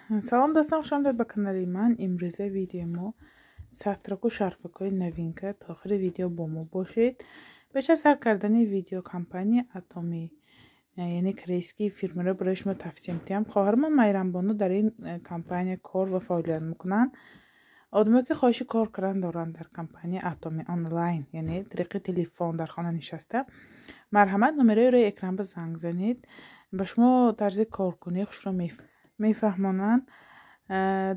Салом достон, хуш омадед ба канали ман. имрӯза видеои мо сатраку шарфакҳои новинка. То охири видео бо мо бошед. пеш аз ҳар кардани видео компания Atomy яъне корейскии фирмаро барои шумо тавсия медиҳам. хоҳарам Майрамбону дар ин компания кор ва фаъолият мекунанд. одамое ки хоҳиши кор кардан доранд дар компания Atomy онлайн, яъне тариқи телефон дар хона нишаста, марҳамат номерои рӯи экран ба занг занед. ба шумо тарзи коркунии хушро мефаҳмонанд.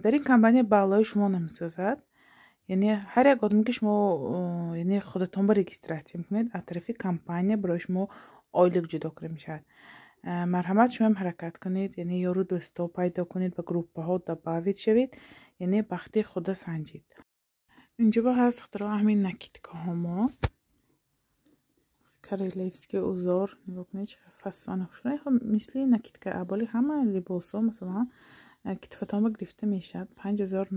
дар ин компания балои шумо намесозад. яъне ҳар як одаме ки шумо яъне худатон ба регистратсия мекунед, аз тарафи компания барои шумо ойлик ҷудо карда мешавад. марҳамат шумо ҳам ҳаракат кунед, яъне ёру дӯсто пайдо кунед, ба группаҳо добавид шавед, яъне бахти худа санҷид. инҷоба ҳаст худро ҳамин накидкаҳо мо карелевский узор нигоҳ кунед, чақар фасони хушро мисли накидка аввали ҳама либосо масалан китфатонба гирифта мешавад. 5000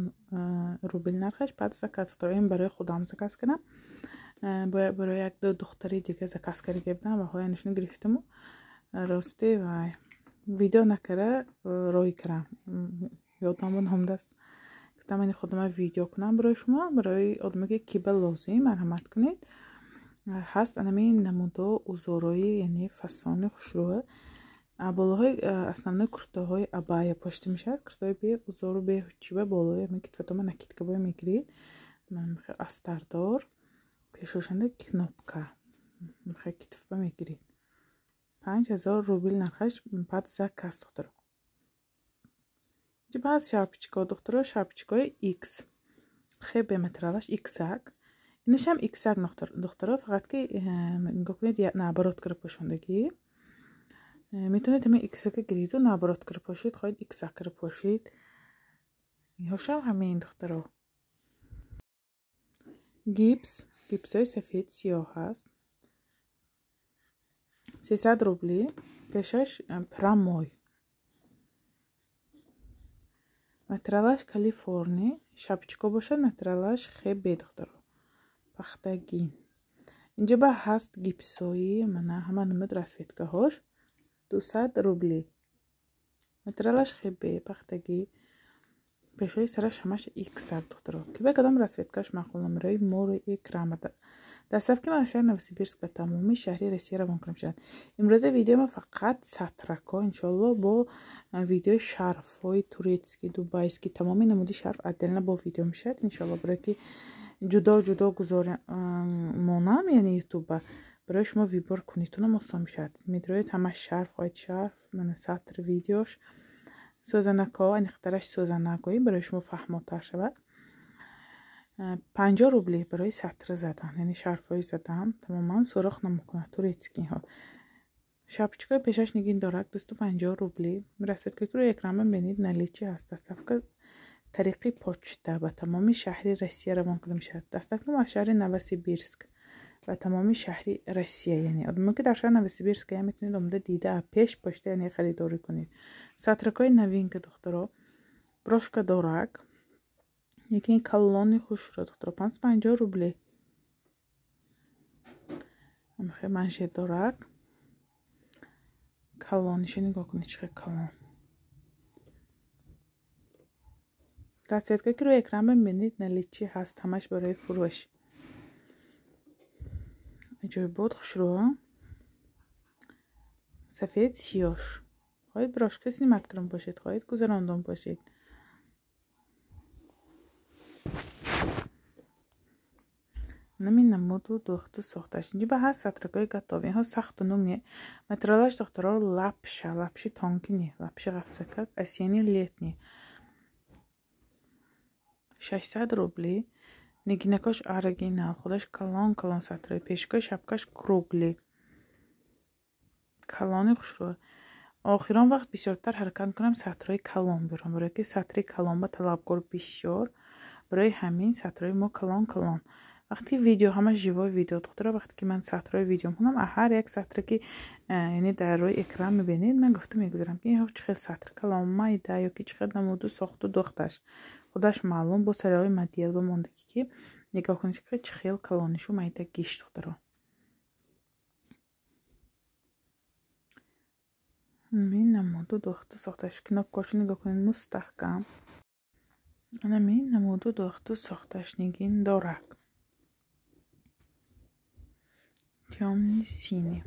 рубл нархаш. баъд заказ ин барои худам заказ кардам, барои як духтари дига заказ карда будам ва ҳоянашон гирифтаму рости вай видео накара рой кардам. ёдам намондаст. гуфтам ин худам видео кунам барои шумо, барои одаме ки ба лозим марҳамат кунед. ҳаст анамин намудо узорои яъне фасони хушрӯа. аболоҳои основной куртаҳои абая пошта мешавад. куртаҳои бе узору бе ҳучиба болои ҳамин китфатома накидкабой мегиред. астардор пешошанда кнопка мехай китфба мегиред. 5000 рубл нархаш. баъд заказ духтаро. ҷиба ҳаст шапочка духтаро, шапочкаи X. хебе материалаш иксак. инаш ҳам иксак духтаро, фақат ки нигоҳ кунед наоборот кара пошондагӣ. میتونید همین ایکسک گرید و نابرات کرده پاشید، خواهید ایکسک کرده پاشید. هاشم همین دخترها. گیپس های سفید سیاه هست. 300 روبلی. پیشش پراموی. مترالش کالیفرنی. شابچکو باشد مترالش خیلی دخترها. پختگین. اینجا با هست گیپسایی منه همه نمود رسویتگاه هاش. 200 рубли. материалаш хебе пахтагӣ. пешои сараш ҳамаш иксак духтаро. ки ба кадом расветкаш мақбул номерои мори экран дастафки ма шаҳри Новосибирск ба тамоми шаҳри Россия равон карда мешавад. имрӯза видео ма фақат сатрако иншоалло бо видеои шарфҳои турецки, дубайски, тамоми намуди шарф отдельно бо видео мешавад иншоалло, барое ки ҷудо гузоримонам, яъне ютуба برای شما ویبار کنیتونم آسان شد. میدروید همه شرف خواهید شرف من سطر ویدیوش سوزنکا و نخترش سوزنکایی برای شما فهماتر شود. 50 روبلی برای سطر زدن، یعنی شرف های زدن تماما سراخ نمیکنه توریتسکی ها. شاپچکای پیشش نگین دارد 250 روبلی. رسید که روی اکرام ببینید نلیچی هست. دستفک طریقی پوچتا به تمامی شهری روسیه روان کرده میشد. دستفک از شهر نوسیبیرسک و تمامی شهری روسیه، یعنی آدمی که در شهر نوسیبیرسک هم میتونید اومده دیده پیش پشت یعنی خریداری کنید. سطرکای نوین که دخترها بروشکا دورک یکی کالونی خوش رو دخترها 550 روبلی. میخوای منشد دورک کالونیش نگاه کنید چه کالون. دستگاه که روی اکران ببینید نلیچی هست همش برای فروش. جای بود خوشرو سفید سیاش. خواهید براش کسی نمت کرم باشید، خواهید گذراندون باشید. نمی نمود و دوخت ساختش. اینجا به هست سطرگاه گتاوی ها سخت و نومیه. مترالش دخترها لپشی تانکی نیه، لپشی غفصکت اسیانی لیت نیه. 600 روبلی. نگینکاش ارگینال، خودش کلان سطره. پیشکای شبکش کروگلی. کلانی خوش رو. آخران وقت بسیارتر حرکت کنم سطره کلان بیارم، برای که سطره کلان با طلبکار بسیار. برای همین سطره ما کلان. وقتی ویدیو همه جوای ویدیو دختره، وقتی که من سطره ویدیو میکنم هر یک سطره که یعنی در روی اکران میبینید من گفتم میگذارم که این چقدر سطر کلام مایده یا که چقدر نمودو ساخت و دختش خودش معلوم با سریال مدیل بماندگی که نگاه کنید که چه خیلی کلانشو مایده گیش دختره. این نمودو دوخته ساختش کناب کاشو نگاه کنید مستحکم. انا این نمودو دوخته ساختش نگین دارک. темный синий.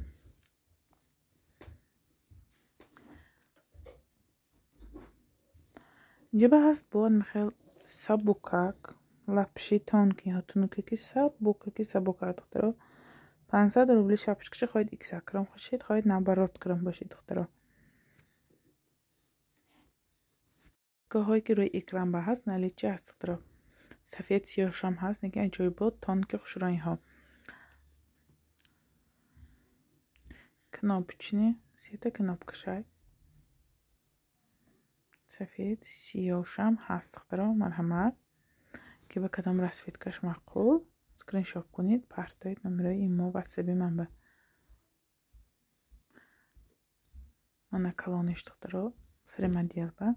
اینجا هست بود میخواد سبوکک لپشی تانکی ها تونوکی که سبوکک دخترا 500 روبل شپشکش خواهید ایکس اکرام خوشید خواهید نبرات کرم باشید دخترا. که هایی که روی اکرام با هست نلیچه هست دخترا. سفید سیاهش هم هست نگه جای بود تانکی خوشرایی ها. Knopочные, света кнопкашай. سفید سیاهش هم هست دخترا. مرحمت که به کدام رسفیدکش معقول اسکرین شاپ کنید پرتایید نمره ایمو واتسابی من به من کلانش دخترا سر مدیل به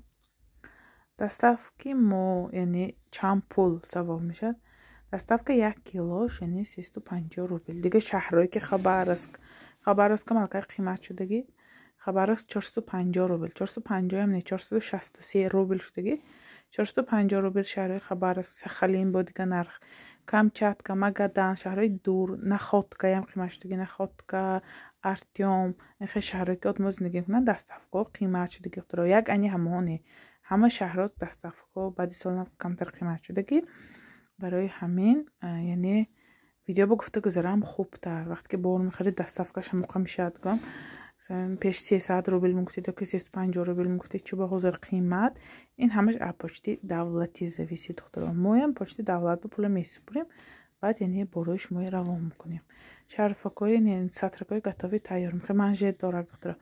доставки ما یعنی چند پول سوال میشه. доставка 1 کیلوش یعنی 350 روبل دیگه. شهرهایی که خبر است که ملکه قیمت شدگی خبر است 450 روبل 450 هم نه 463 روبل شدگی. 450 روبل شهرهای خبر است سخالین بود دیگه نرخ کامچاتکا ماگادان شهرهای دور نخودکا هم قیمت شدگی نخودکا ارتیوم این شهرهایی که اتموز نگیم کنن доставка قیمت شدگی داره. یک انی همونه همه شهرات доставка بعدی سال کمتر قیمت شدگی. برای همین یعنی ویدیو با گفته گذارم خوبتر وقتی که بار میخرید доставкаش هم موقع میشه ادگام پیش 300 روبل میگفتید که 350 روبل میگفتید چوب حاضر قیمت این همش پشتی دولتی зависит دختران. ما هم پشتی دولت به پول میسپریم بعد یعنی بروش ما روان میکنیم. شرفکای یعنی سطرکای گتاوی تیار میخوام منژت داره دختران.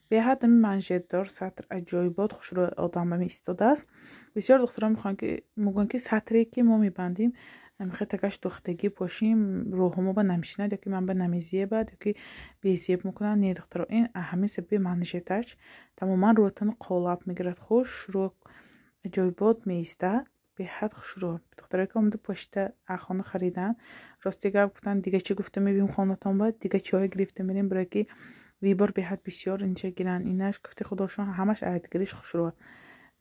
به حد منژت دار سطر عجایبات خوش رو آدم به ایستاده است. بسیار دختران میگن که سطری که ما میبندیم میخواد تکش دختگی پاشیم روحمو با نمیشنه یا که من به نمیزیه بعد یا که بیزیب میکنن نه دخترا این اهمی سبی منژتش تماما روتن قالب میگیرد خوش رو عجایبات میسته به حد خوش رو دخترایی که اومده پشت اخوانو خریدن راستی گفتن دیگه چی گفته میبیم خانتان باید دیگه چای گرفته میریم برای که ویبار به حد بسیار اینجا گیرن اینش گفته خداشون همش عیدگیریش خوش رو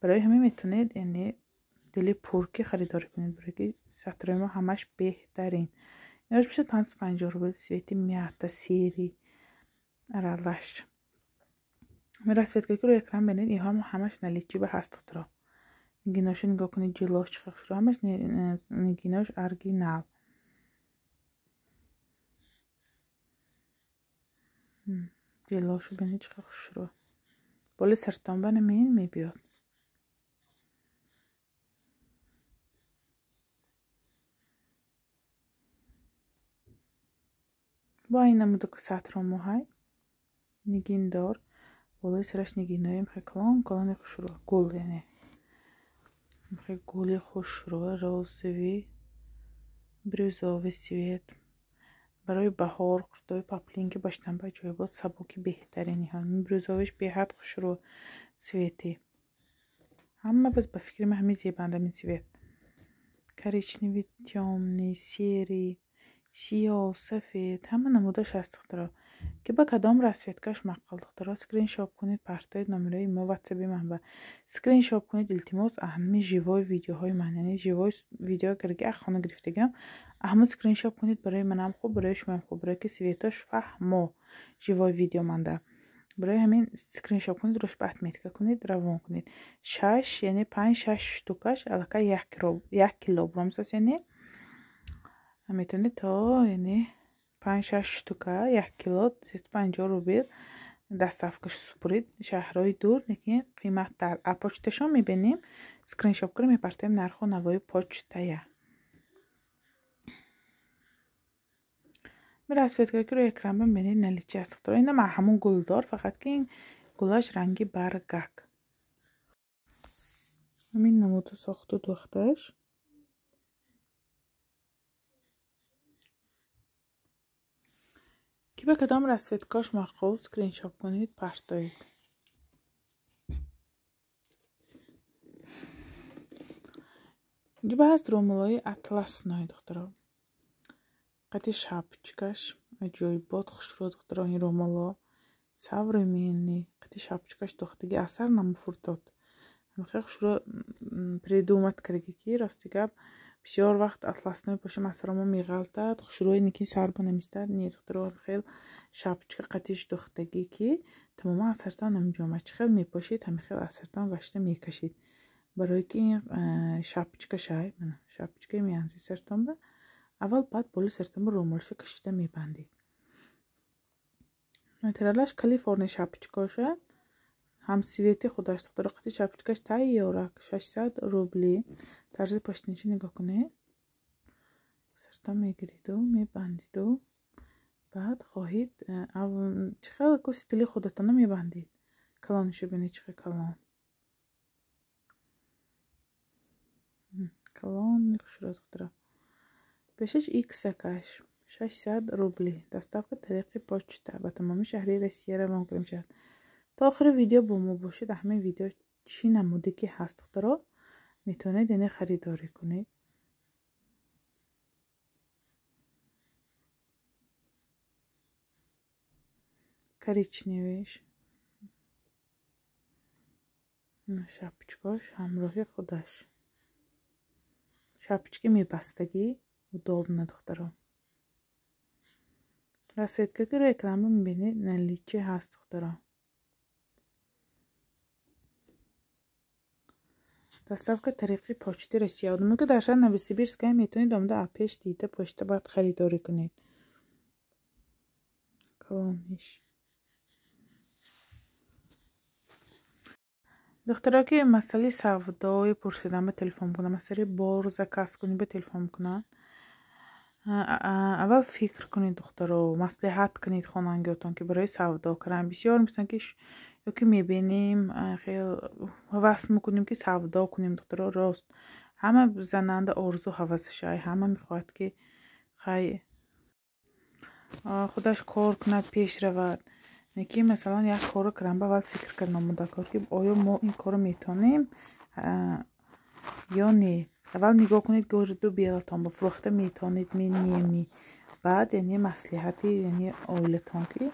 برای همین میتونید یعنی دلی پورکی خریداری کنید برای که سطر ما همش بهترین ایناش میشه 550 روبل سویتی میاتا سیری ارالش میرسید که رو اکرام بینید این هم همش نلیچی به هست دخترا. نگیناشو نگاه کنید جلوش چقدر رو همش نگیناش ارگینال جلوشو بینید چقدر رو بالی سرطان بنمین میبیاد. با این نموده که سطر موهای نگین دار بالای سرش نگینایی میخواه کلان خوش رو گل یعنی میخواه گلی خوش رو روزوی بریزوی سویت برای بهار قرطای پاپلین که باشتن با جای بود سبوکی بهترینی هم بریزویش به حد خوش رو سویتی همه بس به فکر من همه زیبنده من سویت کریچنوی تیامنی سیری سیاه سفید همه نمودش هست دخترا که با کدام رسیدکش مقال دخترا اسکرین شاپ کنید پرتایید نمره ما واتسابی من و اسکرین شاپ کنید التماس اهمی جیوای ویدیوهای من یعنی جیوای ویدیو کرده اخوانه گرفتگم اهم اسکرین شاپ کنید برای منم خوب برای شما هم خوب برای که سویتاش فهمو جیوای ویدیو منده برای همین اسکرین شاپ کنید روش بحث میتکه کنید روان کنید 6 یعنی 5-6 شتوکش علاقه 1 کیلوگرم یعنی میتونید تا یعنی 5-6 شتوکه 1 کیلو 350 روبل доставкаش سپرید شهرهای دور نگین قیمت در پاچتشان میبینیم اسکرین شاپ کنیم میپرتیم نرخ و نوای پاچتایه میرسید که روی اکرام ببینید نلیچه است داره این همون گلدار فقط که این گلاش رنگی برگک همین نمود ساخت و دوختش که به کدام رسیدکاش مقال اسکرین شاپ کنید پرتایید اینجا هست رومولای اطلس نای دخترا قطعی شапочкаш عجایبات خوش رو دخترا این رومولا современный قطعی شапочкаш духтаги асар намуфурдод. خیلی شروع придумать киргики ростигап бисёр вақт атласной пошим асарамо меғалтад шуруи ники сарба намистад нирхтро хел шапочка қатиш духтаги ки тамома асартан намҷома чихел мепошид ҳамихел асартан вашта мекашид барои ки шапочка шай мана шапочка меанзи сартонба аввал баъд боли сартонба румолша кашида мебандид. материалаш калифорния шапочкаша ҳамсвети худаш духтаро қати шапочкаш тайёра 600 рубли. тарзи поштничи нигоҳ кунед. сартон мегириду мебандиду баъд хоҳед чихел ку стили худатона мебандид. калонишо бинед чихел калон калон мехушро духтаро пешаш иксакаш 600 рубли. доставка тариқи почта ба тамоми шаҳри россияро мумкин мешавад. تا آخر ویدیو با ما باشید. همه ویدیو چی نموده که هست دخترا میتونید اینه خریداری کنید. коричневиш шапочкаш ҳамроҳи худаш шапочки мебастагӣ удобна духтаро. расветкаки рӯи экран мебинед наличие ҳаст духтаро. доставка тариқи почти Россия. одаме ки дар шаҳри Новосибирская метавонед омада апеш дида почта баъд харидорӣ кунед. колониш духтаро ки масъалаи савдои пурсидан ба телефон кунанд масъалаи бор заказ кунед ба телефон кунанд аввал фикр кунед духтаро маслиҳат кунед хонангиётон ки барои савдо кардан бисёр мегӯянд ки ёки мебинем хел ҳавас мекунем ки савдо кунем духтаро. рост ҳама зананда орзу ҳавасашай ҳама мехоҳад ки хай худаш кор кунад пеш равад. ки масалан як коро кардам ба аввал фикр кардам муддакор ки оё мо ин коро метавонем ё не. аввал нигоҳ кунед гирду белатон ба фурӯхта метавонед менеми баъд яъне маслиҳати яъне оилатон ки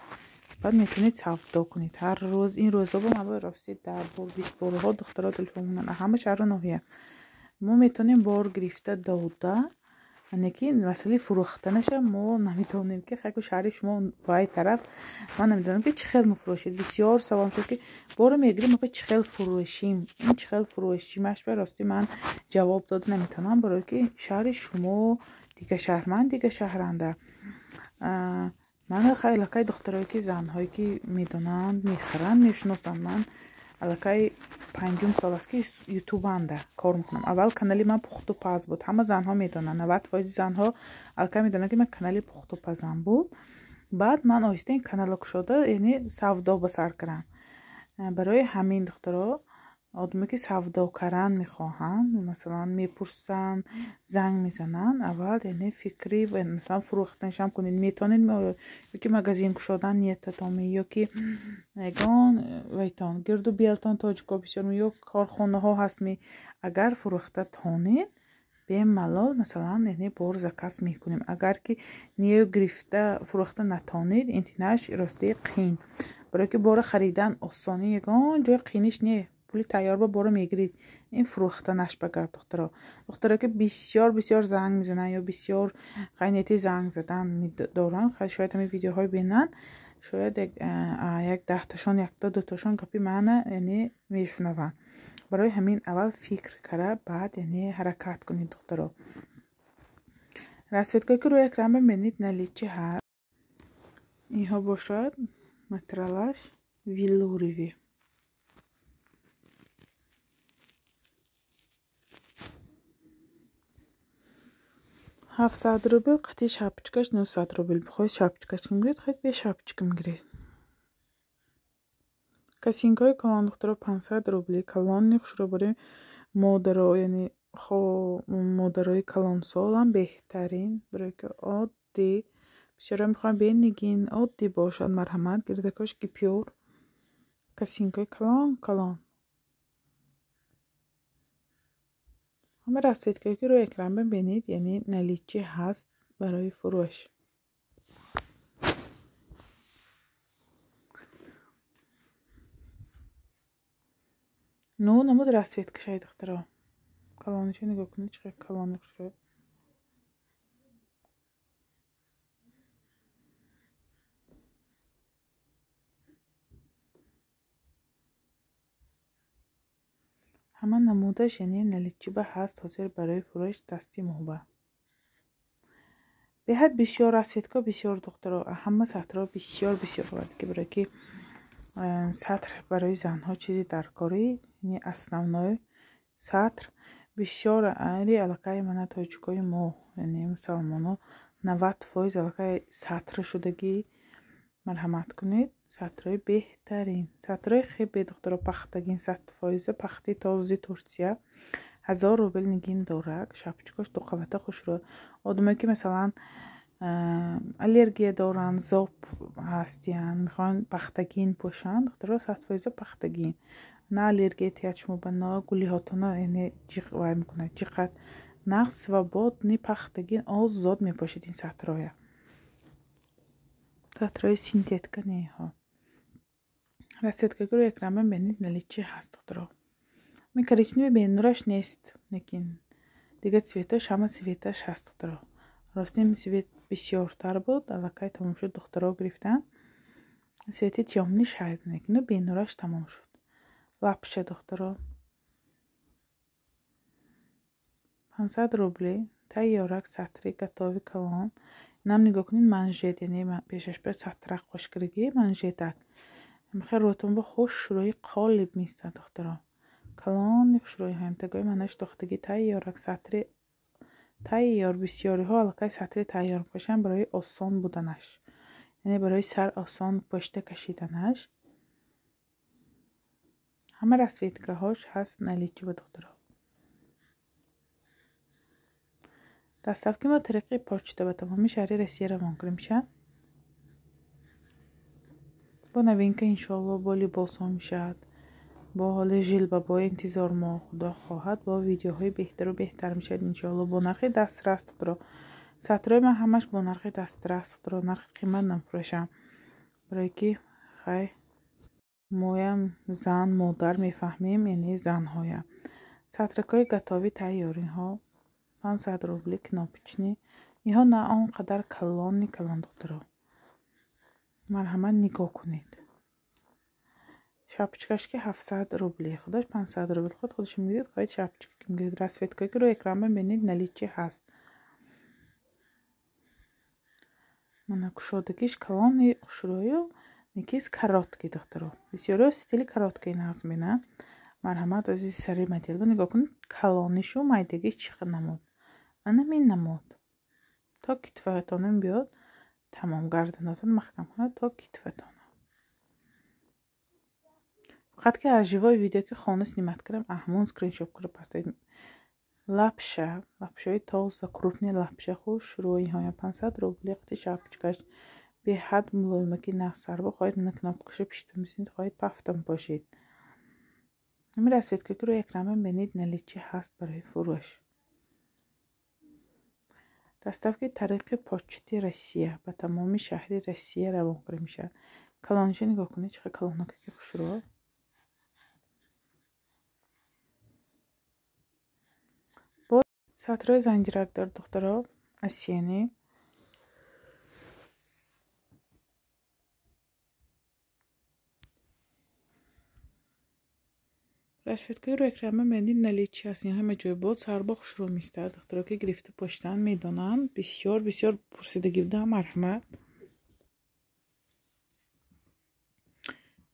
баъд метавонед савдо кунед. ҳар рӯз ин рӯза бо ҳамаи рости 10 бор 20 борҳо духтаро телефон кунанд ҳама шаҳру ноҳия. мо метавонем бор гирифта дода яъне ки масъалаи фурӯхтанаша мо наметавонем ки хайку шаҳри шумо баи тараф ман намедонам ки чӣ хел мефурӯшед. бисёр савол шуд ки боро мегирем апа чӣ хел фурӯшим ин чӣ хел фурӯшимаш ба рости ман ҷавоб дода наметавонам барое ки шаҳри шумо дига шаҳр ман дига шаҳранда. ман аллакай духтарое ки занҳое ки медонанд мехаранд мешиносанд. ман аллакай 5 сол аст ки ютубанда кор мекунам. аввал канали ман пухту паз буд. ҳама занҳо медонанд 90% занҳо аллакай медонанд ки ман канали пухту пазам буд. баъд ман оҳиста ин каналро кушода яъне савдо ба сар кардам. барои ҳамин духтаро одаме ки савдо кардан мехоҳанд масалан мепурсанд занг мезананд аввал яъне фикри масалан фурӯхтанашам кунед метавонед ёки магазин кушодан ниятатон ёки ягон вайтон гирду биялтон тоҷико бисёр ё корхонаҳо ҳаст агар фурӯхта тонед бемалол масалан яъне бор заказ мекунем. агар ки ниё гирифта фурӯхта натонед интинааш ростии қин барои ки боро харидан осонӣ ягон ҷои қиниш не пули тайёр ба боро мегирид. ин фурӯхтанаш ба гап духтаро ки бисёр занг мезананд ё бисёр қайнияти занг задан доранд шояд ҳамин видеоҳои бинанд шояд як 10ташон 2ташон гапи мана яъне мешунаванд. барои ҳамин аввал фикр кара баъд яъне ҳаракат кунед духтаро. расветка ки рӯи экран мебинед наличие ҳаст. инҳо бошад материалаш велуривӣ. 700 рубл қати шапочкаш 900 рубл. бихоҳед шапочкаш мегиред хоҳед бе шапочка мегиред. косинкаи калон духтаро 500 рубли. калони хушро барои модаро яъне модарои калонсолам беҳтарин барои ки оддӣ бисёрам мехоҳам бенигин оддӣ бошад марҳамат гирдакаш гипюр косинкаи калон ҳама расветкаи ки рӯи экран бибинед яъне наличие ҳаст барои фурӯш. Ну намуд расцветка шай дохтаро. Колоночку нигоҳ кунед чиқар колонок шуд. ҳама намуда ჟени наличиба ҳаст ҳозир барои фурӯш дасти моҳба. беҳад бисёр расцветка бисёр духтаро ҳама сатро бисёр ки барои ки сатр барои занҳо чизи даркорӣ яъне основной сатр бисёр ари аллакай мана тоҷикои мо яъне мусалмоно 90% аллакай сатр шудагӣ марҳамат кунед сатрои беҳтарин сатрои хебе духтаро пахтагин 100% пахти този Турсия 1000 рубл нигин дорак шапочкаш дуқавата хушро одамое ки масалан аллергия доранд зоб ҳастиян мехоҳанд пахтагин пӯшанд духтаро 100% пахтагин на аллергия тияд шумо ба на гулиҳотона яъне ҷиқ вай мекунад ҷиқат нағз ва бод ни пахтагин озод мепошед ин сатроя сатрои синтетика неҳо расцветкагиро якрам мебинед наличи ҳаст духтаро ми коричневи бенураш нест лекин дига цветаш ҳама цветаш ҳаст духтаро ростин цвет бисёртар буд аллакай тамом шуд духтаро гирифтан цвети тёмни шайд лекин бенураш тамом шуд лапша духтаро 500 рубли тайёрак сатри гатови калон инам нигоҳ кунед манжет яъне пешаш ба сатрак хушкиригӣ манжетак мехер ротунбо хуш шӯрои қолиб миста духтаро калони хушрӯи ҳамтагои манаш дохтаги тайёрак сатри тайёр бисёриҳо аллакай сатри тайёр пошанд барои осон буданаш яъне барои сар осон пошта кашиданаш ҳама расцветкаҳош ҳаст наличиба духтаро доставки мо тариқи почта ба тамоми шаҳри Россия равон меша бо новинка иншоалло бо либосҳо мешавад бо ҳоли жилбабо интизор мо худо хоҳад бо видеоҳои беҳтару беҳтар мешавад иншоалло бо нархи дастрас духтаро сатрои ман ҳамаш бо нархи дастрас духтаро нархи қимат намефурӯшам барое ки хай моям зан модар мефаҳмем яъне занҳоям сатракҳои гатови тайёриҳо 500 рубли кнопочни иҳо на он қадар калон духтаро марҳамат нигоҳ кунед шапочкашки 700 рубли худаш 500 рубли худаш мегиред хоҳед шапочка мегиред расцветкагиро экран мебинед наличи ҳаст мана кушодагиш калони хушрӯю никис каротки духтаро бисёриҳо стили каротки нағз менанд марҳамат азизи сари мадилба нигоҳ кунед калонишу майдагиш чӣ хел намуд ана мин намуд то китфатонам биёд тамом гарданатон маҳкам кунад то китфатон фақат ки аз живои видео ки хона снимат кардам аҳмон скриншот кардам партоид лапшаи тоза крупни лапша хуш рӯиҳоя 500 рубли қати шапочкаш беҳад мулоимаки нағз сарбо хоҳед мана кнопкаша пишту мисинед хоҳед пафтам бошед ҳами расцветкагиро якрам мебинед наличи ҳаст барои фурӯш доставки тариқи почти Россия ба тамоми шаҳри Россия равон карда мешавад калонша нигоҳ кунед чиқар калонаки хушрӯ бо сатрои занҷиракдор духтаро осени расцветкаиро якрам мебинед наличи аст ин ҳама ҷой бод сарбо хушрӯ мистад духтаро ки гирифта поштан медонанд бисёр пурсидагӣ буда марҳамат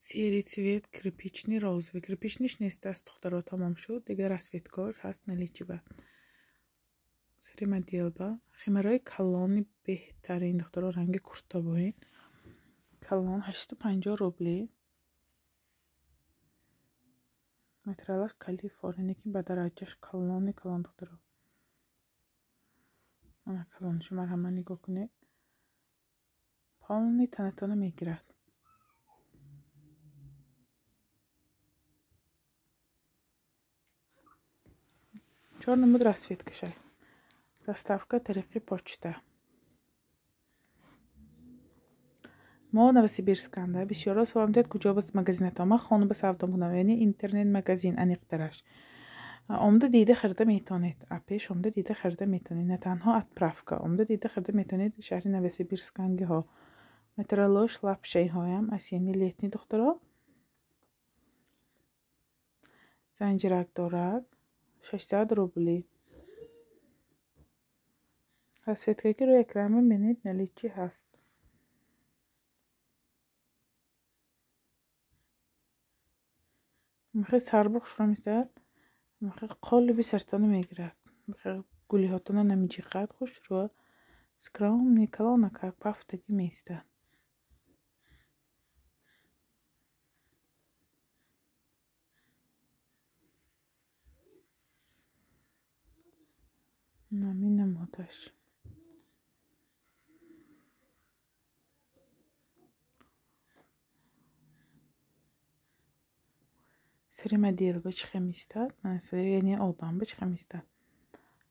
серий цвет кирпичный розовый кирпичниш нестаст духтаро тамом шуд дигар расцветкаош ҳаст наличиба сари моделба химарои калони беҳтарин духтаро ранги куртабоин калон 850 рубли материалаш калифорния ки ба дараҷаш калон духтаро ана калоншо марҳамат нигоҳ кунед полни танатона мегирад чор намуд расцветкаша доставка тариқи почта ما новосибирсканда бисёро суол медоҳед куҷо бас магазинатон. Ман хонаба савдо мекунам, яъне интернет магазин аниқтараш. омда дида харида метавонед. Апеш омда дида харида метавонед. Не танҳо отправка. Омда дида харида метавонед шаҳри Новосибирскангиҳо. Метролош лапшаиҳоям асияни летни духтаро. Занҷирак дорад 600 рубли. Расветкаи ки рӯи экран мебинед наличи ҳаст. мехоҳед сарбух шуро мисад. мехоҳед қолиби сартона мегирад. мехоҳед гулиҳотона намиҷиқад хуш шуро скромни калонака пафтаги места. намин намудаш. Срима делба чихемистад. Яъне одамба чихемистад.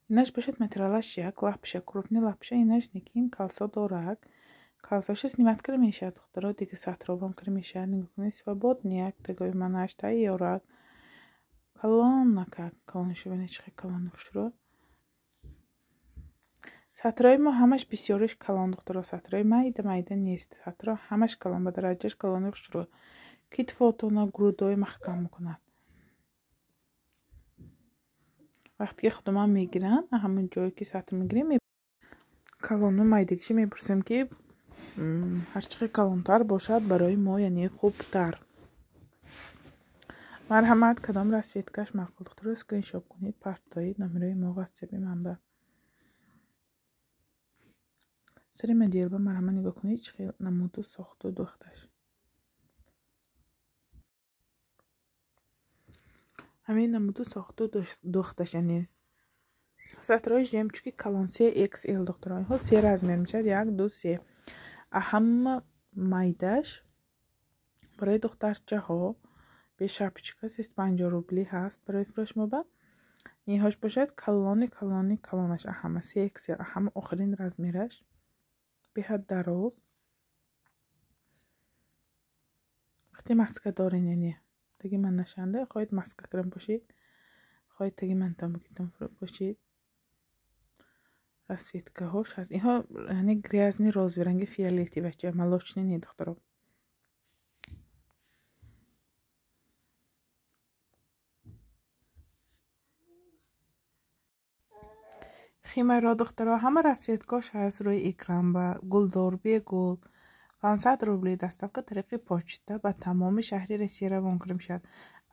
Инаш бошад материалаш як лапша, крупни лапша, инаш некин калсо дорак. Калсоша снимат кара мешавад, духтаро дига сатробам кара мешавад. Нигоҳ кунед свободнияк, тагои манаш тайёрак. Калонака, калонашо бинед чихе калон хушро. Сатрои мо ҳамаш бисёриш калон, духтаро. Сатрои майда нест. Сатро ҳамаш калон, ба дараҷаш калони хушро. Китфотона грудои маҳкам мекунад. вақте ки худуман мегиранд, ҳамон ҷое ки сатр мегирем, калону майдагиша мепурсем ки ҳарчақи калонтар бошад барои мо, яъне хубтар. марҳамат, кадом расветкаш маъқул, духтаро скриншот кунед, партоид номерои мо ватсапи манба. сари модел ба марҳамат нигоҳ кунед, чӣ хел намуду сохту духташ. ҳамин намуду сохту духташ, яъне сатрои жемчуги калон 3XL духтаро. Инҳо 3 размер мешавад, 1, 2, 3. Ҳама майдаш барои духтарчаҳо бе шапочка 350 рубли ҳаст барои фурӯшмоба. Инҳош бошад калонаш ҳама 3XL, ҳама охирин размераш беҳад дароз. вақте маска дорин, яъне таги ман нашанда, хоҳед маска крем бошед, хоҳед таги ман тамбукитон бошед. Расветкаҳош ҳаст. Инҳо яъне грязни розови ранги фиолетовача, молочный не, духтаро. химаро, духтаро, ҳама расветкош ҳаст рӯи экран. Ба гулдор, бегул 500 рубли доставка тариқи почта ба тамоми шаҳри Россия равон карда мешавад.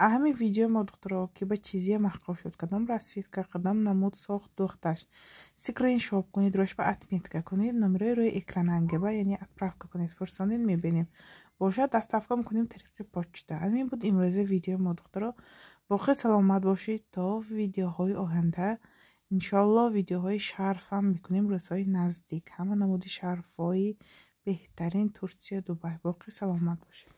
Аҳами видео мо, духтаро, ки ба чизие маҳқул шуд, кадом расветка, кадом намуд сохт духташ. Скриншот кунед, рӯш ба отметка кунед, номерои рӯи экран ангеба, яъне отправка кунед, фурсонед, мебинем. бошад доставка мекунем тариқи почта. ҳамин буд имрӯза видео мо, духтаро. боқӣ саломат бошед то видеоҳои оянда. иншоалло видеоҳои шарфам мекунем рӯзҳои наздик. ҳама намуди шарфҳои беҳтарин Турсия, Дубай. боқӣ саломат бошед.